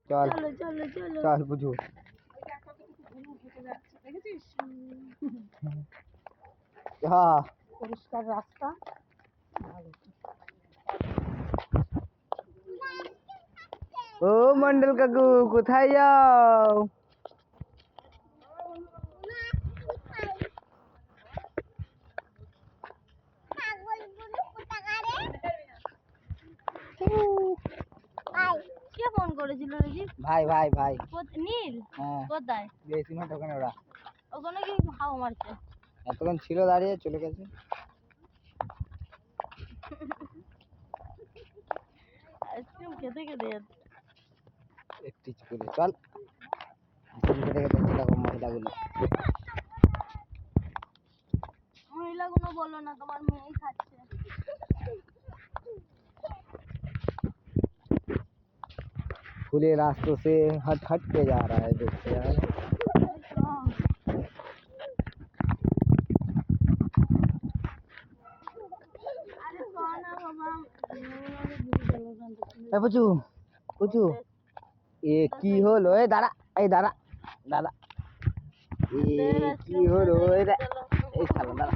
চল চলো চলো চলো চল বুঝু হ্যাঁ পরিষ্কার রাস্তা ও মন্ডল কাকু কোথায় যাও কে ফোন করেছিল রেজি? ভাই ভাই ভাই নীল? হ্যাঁ কোথায়? বেশি মাঠ ওখানে ওরা ওখানে কি হাওয়া মারছে? এতক্ষণ ছিল দাঁড়িয়ে চলে গেছে আইসক্রিম খেতে খেতে যাচ্ছে। একটু করে চল আইসক্রিম খেতে খেতে দেখো মহিলাগুলো মহিলাগুলো বলো না, তোমার মেয়েই খাচ্ছে। खुले रास्तों से हट हट के जा रहा है देखते यार পুচু পুচু এ কি হলো এ দাঁড়া এই দাঁড়া দাঁড়া এ কি হলো এই শালা দাঁড়া